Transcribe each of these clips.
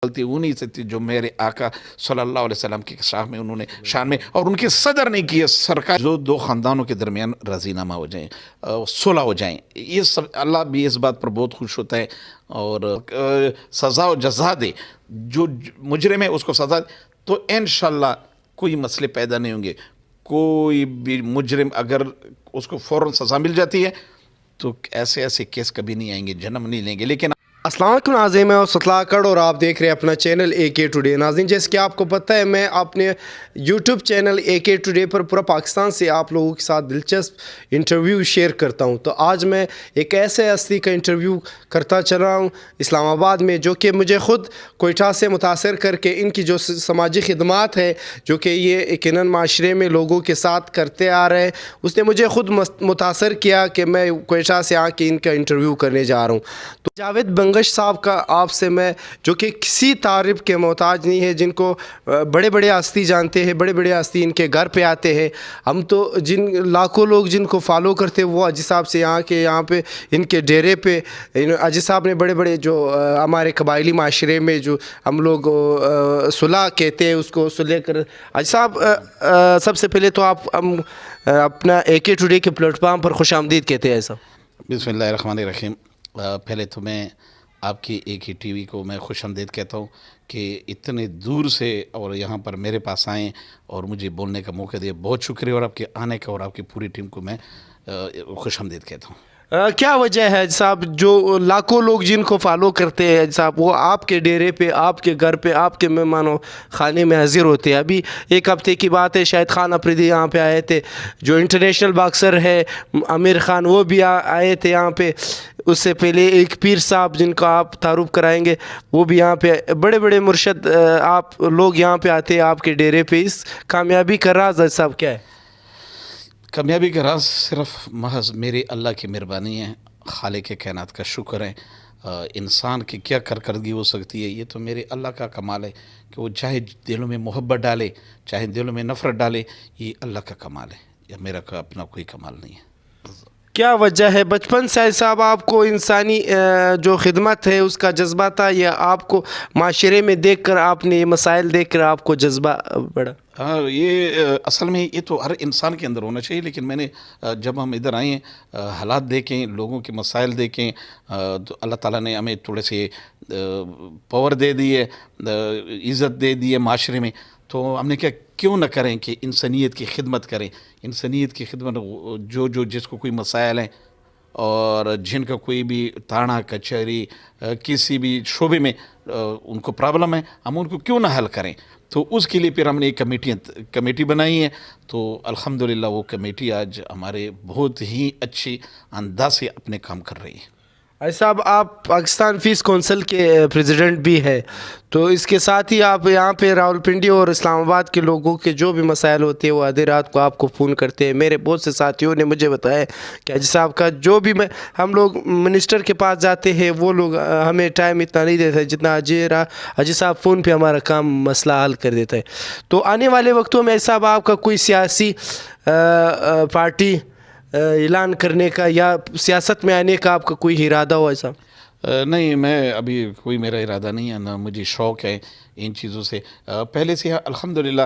غلطی انہی سے تھی جو میرے آقا صلی اللہ علیہ وسلم کی شان میں انہوں نے اور ان کے صدر نے کی ہے سرکار جو دو خاندانوں کے درمیان رضی نامہ ہو جائیں، صلح ہو جائیں، یہ سب اللہ بھی اس بات پر بہت خوش ہوتا ہے اور سزا و جزا دے، جو مجرم ہے اس کو سزا دے، تو انشاءاللہ کوئی مسئلے پیدا نہیں ہوں گے۔ کوئی بھی مجرم اگر اس کو فوراً سزا مل جاتی ہے تو ایسے کیس کبھی نہیں آئیں گے، جنم نہیں لیں گے۔ لیکن السلام علیکم ناظرین، میں ستلا کڑ اور آپ دیکھ رہے ہیں اپنا چینل اے کے ٹوڈے۔ ناظرین، جیسے کہ آپ کو پتہ ہے میں اپنے یوٹیوب چینل اے کے ٹوڈے پر پورا پاکستان سے آپ لوگوں کے ساتھ دلچسپ انٹرویو شیئر کرتا ہوں۔ تو آج میں ایک ایسے ہستی کا انٹرویو کرتا چل رہا ہوں اسلام آباد میں، جو کہ مجھے خود کوئٹہ سے متاثر کر کے ان کی جو سماجی خدمات ہے جو کہ یہ یقیناً معاشرے میں لوگوں کے ساتھ کرتے آ رہے ہیں، اس نے مجھے خود متاثر کیا کہ میں کوئٹہ سے آ کے ان کا انٹرویو کرنے جا رہا ہوں۔ تو جاوید بنگش صاحب کا آپ سے میں، جو کہ کسی تعریف کے محتاج نہیں ہے، جن کو بڑے بڑے ہستی جانتے ہیں، بڑے بڑے ہستی ان کے گھر پہ آتے ہیں، ہم تو جن لاکھوں لوگ جن کو فالو کرتے وہ حاجی صاحب سے یہاں پہ ان کے ڈیرے پہ حاجی صاحب نے بڑے بڑے جو ہمارے قبائلی معاشرے میں جو ہم لوگ صلح کہتے ہیں اس کو صلح کر۔ حاجی صاحب سب سے پہلے تو آپ اپنا اے کے ٹوڈے کے پلیٹ فارم پر خوش آمدید کہتے ہیں ایسا۔ بسم اللہ الرحمن الرحیم۔ پہلے تو میں آپ کی ایک ہی ٹی وی کو میں خوش آمدید کہتا ہوں کہ اتنے دور سے اور یہاں پر میرے پاس آئیں اور مجھے بولنے کا موقع دیا، بہت شکریہ، اور آپ کے آنے کا اور آپ کی پوری ٹیم کو میں خوش آمدید کہتا ہوں۔ کیا وجہ ہے صاحب جو لاکھوں لوگ جن کو فالو کرتے ہیں صاحب، وہ آپ کے ڈیرے پہ، آپ کے گھر پہ، آپ کے مہمانوں خانے میں حاضر ہوتے ہیں؟ ابھی ایک ہفتے کی بات ہے، شاید خان افریدی یہاں پہ آئے تھے، جو انٹرنیشنل باکسر ہے امیر خان، وہ بھی آئے تھے یہاں پہ۔ اس سے پہلے ایک پیر صاحب جن کا آپ تعارف کرائیں گے، وہ بھی یہاں پہ، بڑے بڑے مرشد آپ لوگ یہاں پہ آتے ہیں آپ کے ڈیرے پہ۔ اس کامیابی کا راز صاحب کیا ہے؟ کامیابی کا راز صرف محض میری اللہ کی مہربانی ہے، خالق کائنات کا شکر ہے۔ انسان کی کیا کارکردگی ہو سکتی ہے، یہ تو میرے اللہ کا کمال ہے کہ وہ چاہے دلوں میں محبت ڈالے، چاہے دلوں میں نفرت ڈالے، یہ اللہ کا کمال ہے، یہ میرا اپنا کوئی کمال نہیں ہے۔ کیا وجہ ہے بچپن سے صاحب آپ کو انسانی جو خدمت ہے اس کا جذبہ تھا، یا آپ کو معاشرے میں دیکھ کر، آپ نے یہ مسائل دیکھ کر آپ کو جذبہ بڑھا؟ ہاں، یہ اصل میں یہ تو ہر انسان کے اندر ہونا چاہیے، لیکن میں نے جب ہم ادھر آئے ہیں، حالات دیکھیں، لوگوں کے مسائل دیکھیں، تو اللہ تعالیٰ نے ہمیں تھوڑے سے پاور دے دی ہے، عزت دے دی ہے معاشرے میں، تو ہم نے کیوں نہ کریں کہ انسانیت کی خدمت کریں۔ انسانیت کی خدمت، جو جس کو کوئی مسائل ہیں اور جن کا کوئی بھی تانا کچہری کسی بھی شعبے میں ان کو پرابلم ہے، ہم ان کو کیوں نہ حل کریں۔ تو اس کے لیے پھر ہم نے ایک کمیٹی بنائی ہے، تو الحمدللہ وہ کمیٹی آج ہمارے بہت ہی اچھی انداز سے اپنے کام کر رہی ہے۔ صاحب آپ پاکستان پیس کونسل کے پریزیڈنٹ بھی ہے، تو اس کے ساتھ ہی آپ یہاں پہ راولپنڈی اور اسلام آباد کے لوگوں کے جو بھی مسائل ہوتے ہیں وہ آدھی رات کو آپ کو فون کرتے ہیں۔ میرے بہت سے ساتھیوں نے مجھے بتایا کہ حاجی صاحب کا جو بھی ہم لوگ منسٹر کے پاس جاتے ہیں، وہ لوگ ہمیں ٹائم اتنا نہیں دیتے جتنا حاجی صاحب فون پہ ہمارا کام مسئلہ حل کر دیتا ہے۔ تو آنے والے وقتوں میں صاحب آپ کا کوئی سیاسی پارٹی اعلان کرنے کا یا سیاست میں آنے کا آپ کا کوئی ارادہ ہو ایسا؟ نہیں، میں ابھی کوئی میرا ارادہ نہیں ہے، نہ مجھے شوق ہے ان چیزوں سے۔ پہلے سے الحمدللہ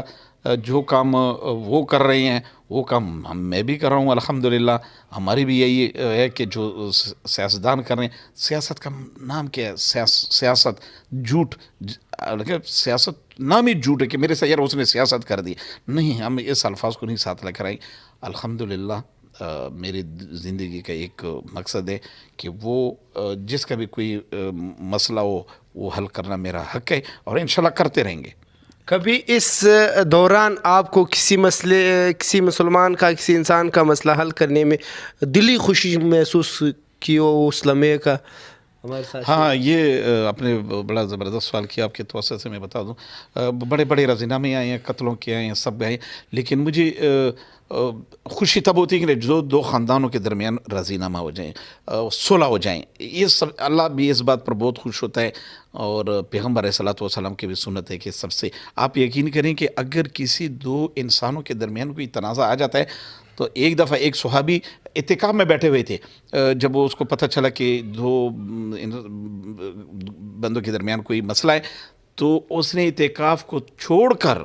جو کام وہ کر رہے ہیں وہ کام میں بھی کر رہا ہوں الحمدللہ۔ ہماری بھی یہی ہے کہ جو سیاستدان کر رہے ہیں، سیاست کا نام کیا ہے؟ سیاست جھوٹ، سیاست نام ہی جھوٹ ہے کہ میرے سے یار اس نے سیاست کر دی۔ نہیں، ہم اس الفاظ کو نہیں ساتھ لے کر آئیں۔ الحمدللہ میری زندگی کا ایک مقصد ہے کہ وہ جس کا بھی کوئی مسئلہ ہو وہ حل کرنا میرا حق ہے، اور انشاءاللہ کرتے رہیں گے۔ کبھی اس دوران آپ کو کسی کسی مسلمان کا، کسی انسان کا مسئلہ حل کرنے میں دلی خوشی محسوس کی ہو اس لمحے کا ہمارے ساتھ؟ ہاں، یہ آپ نے بڑا زبردست سوال کیا۔ آپ کے توسط سے میں بتا دوں، بڑے بڑے رضینامے آئے ہیں، قتلوں کے آئے ہیں، سب آئے ہیں، لیکن مجھے خوشی تب ہوتی ہے کہ جو دو خاندانوں کے درمیان رضی نامہ ہو جائیں، صلح ہو جائیں، یہ سب اللہ بھی اس بات پر بہت خوش ہوتا ہے، اور پیغمبر علیہ الصلوۃ والسلام کی بھی سنت ہے کہ سب سے آپ یقین کریں کہ اگر کسی دو انسانوں کے درمیان کوئی تنازع آ جاتا ہے، تو ایک دفعہ ایک صحابی اعتکاف میں بیٹھے ہوئے تھے، جب وہ اس کو پتہ چلا کہ دو بندوں کے درمیان کوئی مسئلہ ہے، تو اس نے اعتکاف کو چھوڑ کر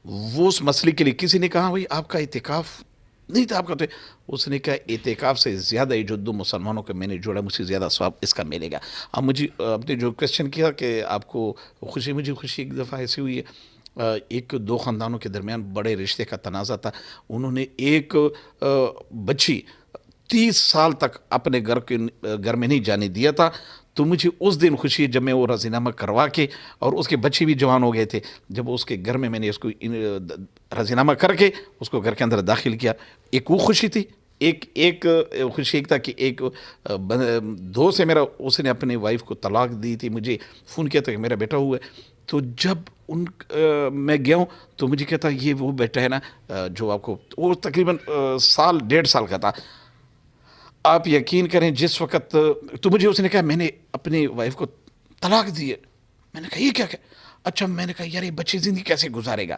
وہ اس مسئلے کے لیے کسی نے کہا بھائی آپ کا اعتکاف نہیں تھا آپ کا، تو اس نے کہا اعتکاف سے زیادہ یہ جو دو مسلمانوں کے میں نے جوڑا مجھے زیادہ ثواب اس کا ملے گا. اب مجھے آپ نے جو کویشچن کیا کہ آپ کو خوشی، مجھے خوشی ایک دفعہ ایسی ہوئی ہے، ایک دو خاندانوں کے درمیان بڑے رشتے کا تنازع تھا. انہوں نے ایک بچی 30 سال تک اپنے گھر میں نہیں جانے دیا تھا. تو مجھے اس دن خوشی ہے جب میں وہ رضی نامہ کروا کے، اور اس کے بچے بھی جوان ہو گئے تھے، جب اس کے گھر میں نے اس کو رضی نامہ کر کے اس کو گھر کے اندر داخل کیا. ایک وہ خوشی تھی، ایک خوشی ایک تھا کہ ایک دو سے میرا اس نے اپنی وائف کو طلاق دی تھی، مجھے فون کیا تھا کہ میرا بیٹا ہوا ہے. تو جب میں گیا ہوں تو مجھے کہتا یہ وہ بیٹا ہے نا جو آپ کو، وہ تقریباً 1.5 سال کا تھا. آپ یقین کریں جس وقت تو مجھے اس نے کہا میں نے اپنی وائف کو طلاق دی ہے. میں نے کہا یہ کیا کہ اچھا، میں نے کہا یار یہ بچی زندگی کیسے گزارے گا؟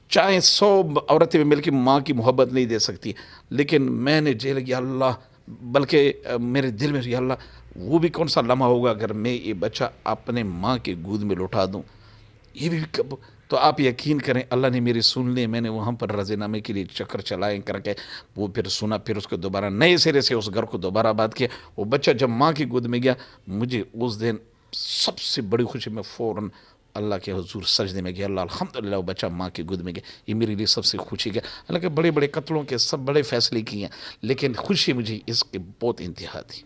چاہے 100 عورتیں مل کے ماں کی محبت نہیں دے سکتی، لیکن میں نے جیل یا اللہ، بلکہ میرے دل میں یا اللہ وہ بھی کون سا لمحہ ہوگا اگر میں یہ بچہ اپنے ماں کے گود میں لوٹا دوں. یہ بھی تو آپ یقین کریں اللہ نے میری سن لی. میں نے وہاں پر رضی نامے کے لیے چکر چلائے کر کے وہ پھر سنا، پھر اس کو دوبارہ نئے سرے سے اس گھر کو دوبارہ آباد کیا. وہ بچہ جب ماں کی گود میں گیا، مجھے اس دن سب سے بڑی خوشی، میں فوراً اللہ کے حضور سجدے میں گیا، اللہ الحمدللہ وہ بچہ ماں کی گود میں گیا. یہ میرے لیے سب سے خوشی کا، حالانکہ بڑے بڑے قتلوں کے سب بڑے فیصلے کیے ہیں، لیکن خوشی مجھے اس کے بہت انتہا تھی.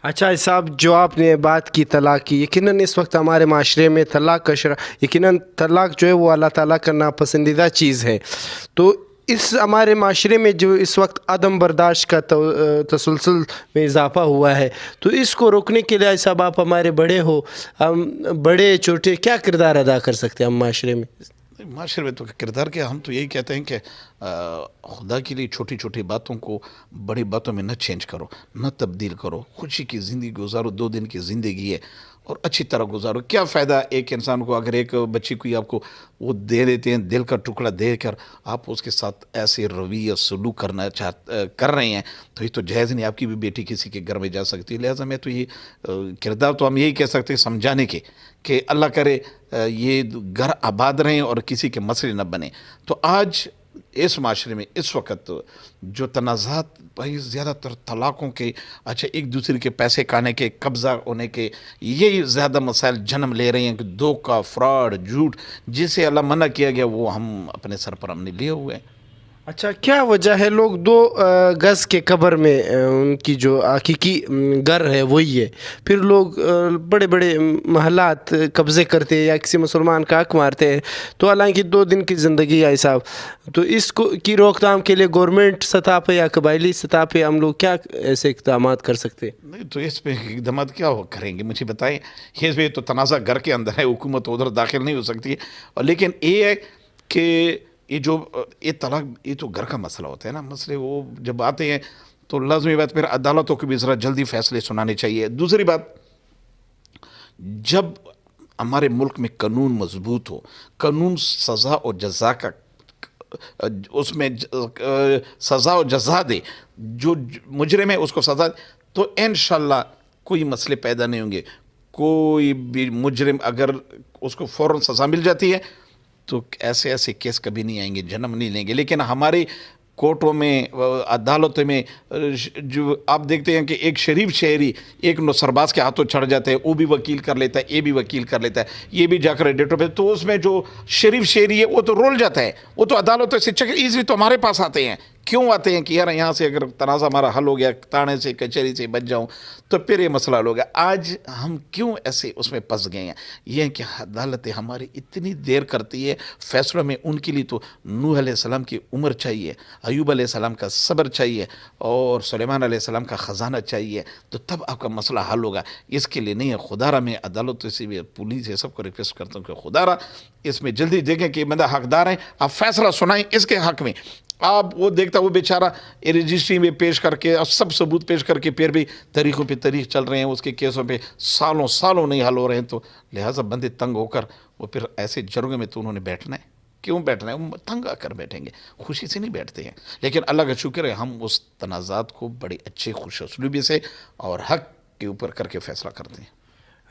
اچھا صاحب، جو آپ نے بات کی طلاق کی، یقیناً اس وقت ہمارے معاشرے میں طلاق کا یقیناً طلاق جو ہے وہ اللہ تعالیٰ کا ناپسندیدہ چیز ہے. تو اس ہمارے معاشرے میں جو اس وقت عدم برداشت کا تسلسل میں اضافہ ہوا ہے، تو اس کو روکنے کے لیے صاحب آپ ہمارے بڑے ہو، ہم بڑے چھوٹے کیا کردار ادا کر سکتے ہیں ہم معاشرے میں؟ معاشرے میں تو کردار کیا، ہم تو یہی کہتے ہیں کہ خدا کے لیے چھوٹی چھوٹی باتوں کو بڑی باتوں میں نہ چینج کرو، نہ تبدیل کرو. خوشی کی زندگی گزارو، 2 دن کی زندگی ہے اور اچھی طرح گزارو. کیا فائدہ ایک انسان کو اگر ایک بچی کو آپ کو وہ دے دیتے ہیں، دل کا ٹکڑا دے کر آپ اس کے ساتھ ایسے رویہ سلوک کر رہے ہیں، تو یہ تو جائز نہیں. آپ کی بھی بیٹی کسی کے گھر میں جا سکتی ہے. لہٰذا میں تو یہ کردار تو ہم یہی کہہ سکتے ہیں سمجھانے کے کہ اللہ کرے یہ گھر آباد رہیں اور کسی کے مسئلے نہ بنے. تو آج اس معاشرے میں اس وقت جو تنازعات بھائی زیادہ تر طلاقوں کے، اچھا ایک دوسرے کے پیسے کھانے کے، قبضہ ہونے کے، یہی زیادہ مسائل جنم لے رہے ہیں کہ دھوکہ، فراڈ، جھوٹ، جسے اللہ منع کیا گیا وہ ہم اپنے سر پر ہم نے لیے ہوئے ہیں. اچھا، کیا وجہ ہے لوگ 2 گز کے قبر میں ان کی جو حقیقی گھر ہے وہی ہے، پھر لوگ بڑے بڑے محلات قبضے کرتے ہیں یا کسی مسلمان کا حق مارتے ہیں، تو حالانکہ 2 دن کی زندگی ہے صاحب. تو اس کو کی روک تھام کے لیے گورنمنٹ سطح پہ یا قبائلی سطح پہ ہم لوگ کیا ایسے اقدامات کر سکتے ہیں؟ نہیں تو اس پہ اقدامات کیا کریں گے مجھے بتائیں. اس پہ تو تنازع گھر کے اندر ہے، حکومت ادھر داخل نہیں ہو سکتی ہے. اور لیکن یہ ہے کہ یہ طلاق یہ تو گھر کا مسئلہ ہوتا ہے نا. مسئلے وہ جب آتے ہیں تو لازمی بات پھر عدالتوں کو بھی ذرا جلدی فیصلے سنانے چاہیے. دوسری بات، جب ہمارے ملک میں قانون مضبوط ہو، قانون سزا اور جزا کا اس میں سزا و جزا دے، جو مجرم ہے اس کو سزا دے، تو انشاءاللہ کوئی مسئلے پیدا نہیں ہوں گے. کوئی بھی مجرم اگر اس کو فوراً سزا مل جاتی ہے تو ایسے کیس کبھی نہیں آئیں گے، جنم نہیں لیں گے. لیکن ہماری کورٹوں میں، عدالتوں میں جو آپ دیکھتے ہیں کہ ایک شریف شہری ایک نوسرباز کے ہاتھوں چڑھ جاتے ہیں، وہ بھی وکیل کر لیتا ہے، یہ بھی وکیل کر لیتا ہے، یہ بھی جا کر ایڈیٹر پہ، تو اس میں جو شریف شہری ہے وہ تو رول جاتا ہے. وہ تو عدالتوں سے چکر ایزلی تو ہمارے پاس آتے ہیں. کیوں آتے ہیں کہ یار یہاں سے اگر تنازع ہمارا حل ہو گیا، تانے سے کچہری سے بچ جاؤں تو پھر یہ مسئلہ حل ہو گیا. آج ہم کیوں ایسے اس میں پھنس گئے ہیں؟ یہ ہے کہ عدالتیں ہماری اتنی دیر کرتی ہے فیصلوں میں. ان کے لیے تو نوح علیہ السلام کی عمر چاہیے، ایوب علیہ السلام کا صبر چاہیے، اور سلیمان علیہ السلام کا خزانہ چاہیے، تو تب آپ کا مسئلہ حل ہوگا. اس کے لیے نہیں ہے. خدا را میں عدالتوں سے بھی، پولیس سے سب کو ریکویسٹ کرتا ہوں کہ خدا را اس میں جلدی دیکھیں کہ بندہ حقدار ہے، آپ فیصلہ سنائیں اس کے حق میں. آپ وہ دیکھتا وہ بیچارہ رجسٹری میں پیش کر کے اور سب ثبوت پیش کر کے پھر بھی تاریخوں پہ تاریخ چل رہے ہیں، اس کے کیسوں پہ سالوں نہیں حل ہو رہے ہیں. تو لہٰذا بندے تنگ ہو کر وہ پھر ایسے جرگے میں تو انہوں نے بیٹھنا ہے. کیوں بیٹھنا ہے؟ وہ تنگ آ کر بیٹھیں گے، خوشی سے نہیں بیٹھتے ہیں. لیکن اللہ کا شکر ہے ہم اس تنازعات کو بڑے اچھے خوش اسلوبی سے اور حق کے اوپر کر کے فیصلہ کرتے ہیں.